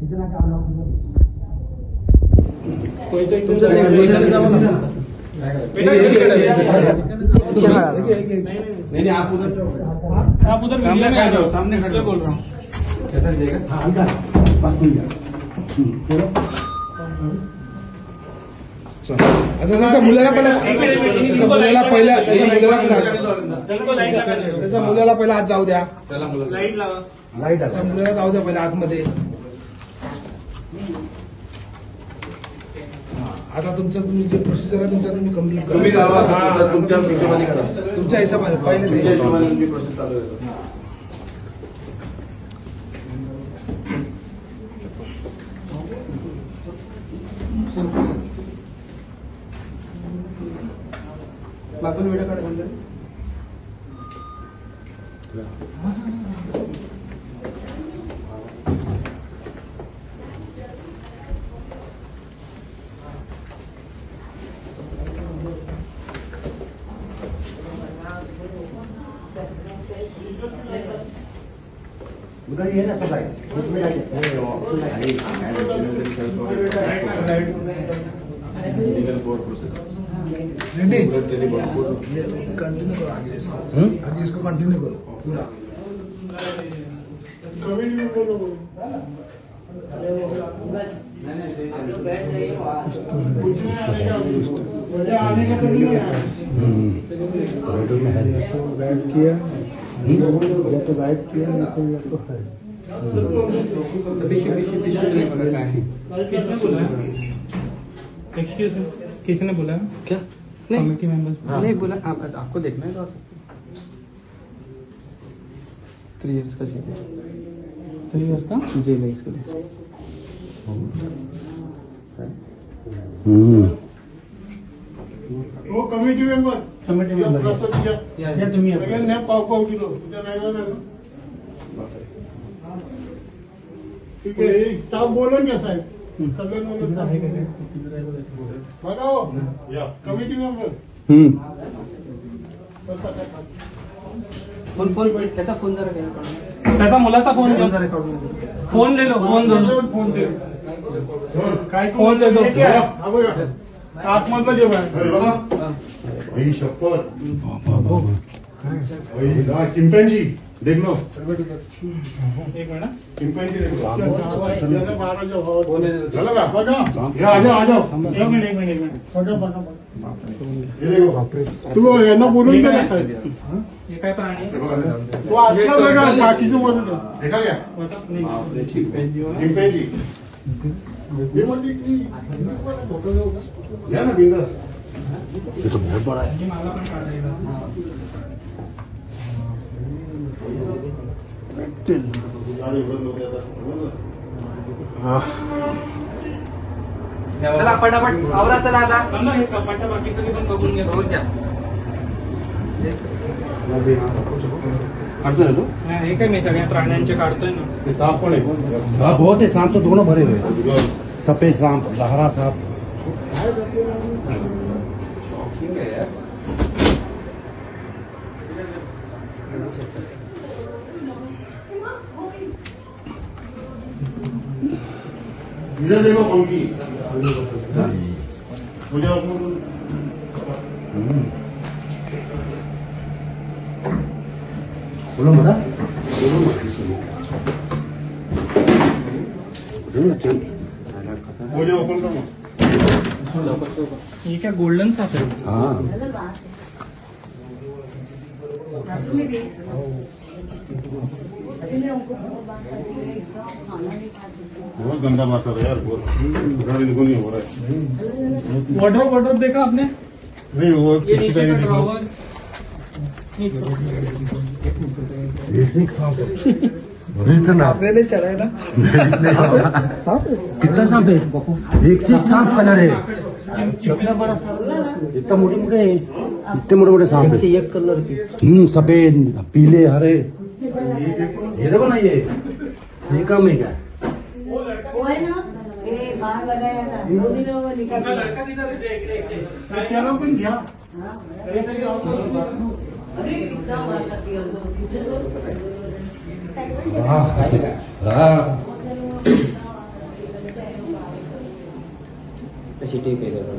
नहीं आप उधर सामने खड़े हो, सामने खड़े बोल रहा हूँ कैसा जाएगा। त्याचा मुलाला पहिला त्याच्या मुलाला पहिला आत जाऊ द्या, लाईट लावा, लाईट आता मुलाला जाऊ द्या पहिला आतमध्ये. आता तुमचं तुम्ही जे प्रोसिजर आहे तुमच्या तुम्ही कंप्लीट करा, तुमच्या हिशोबाने पहिले प्रोसेस चालू आहे. आपण व्हिडिओ काढ उधर ये ना सब लाइट कंटिन्यू करो आगे इसको कंटिन्यू करो पूरा. गाइड किया या तो गाइड किया या तो है. किसने बोला? एक्सक्यूज मी, किसने बोला? क्या कमेटी मेंबर्स नहीं बोला. आपको देखना है तो 3 years का जेल है. 3 years का जेल है इसके लिए. वो कमिटी मेंबर या तुम्ही पाव किलो ठीक आहे. स्टाफ बोलून घ्या साहेब, सगळ्यांना बघा कमिटी मेंबर. फोन त्याचा फोन जरा घ्या. त्याचा मुलाचा फोन घेऊन फोन ले लो, फोन दे लो, फोन दे काय फोन दे दो. आतमधलं जे भाई शपथ चिंपैंजी देख लो. एक मिनट, चिंपैंजी देख लो. चलो का बघा, आ जाओ. एक मिनट बघा हे देखो तू यांना बोलून गेला साहेब. हे काय प्राणी आहे? तो आतला बघा बाकीचं म्हणून देखा क्या चिंपैंजी ये म्हणते की या ना बिंदास. ये तो बहुत बड़ा है. मला पण काढता येईल. चला पटापट आवरा, चला आता. हे कपाटा बाकी सगळी पण बघून घ्या. हे काय मी सगळ्या प्राण्यांचे काढतोय ना. साफ पण आहे. हाँ बहुत है. सांप तो दोनों भरे हुए हैं. सफेद सांप, लहरा सांप. इधर देखो पंखी मुझे बोलो मदा. मुझे ओपन करो. हे काय गोल्डन साप आहे? हाँ बहुत गंदा मासा है यार. बहुत इनको नहीं हो रहा है. वाटर देखा आपने? नहीं वो ये नीचे का ड्रॉवर. आपने नहीं चढ़ा है ना. सांप कितना सांप है? एक से एक सांप कलर है. इतना मोटे मोटे सांप है. एक कलर के सफेद, पीले, हरे. ये देखो ना, ये कम है क्या? लड़का किधर है? त्याला पण घ्या. हाँ अशी टीप आहे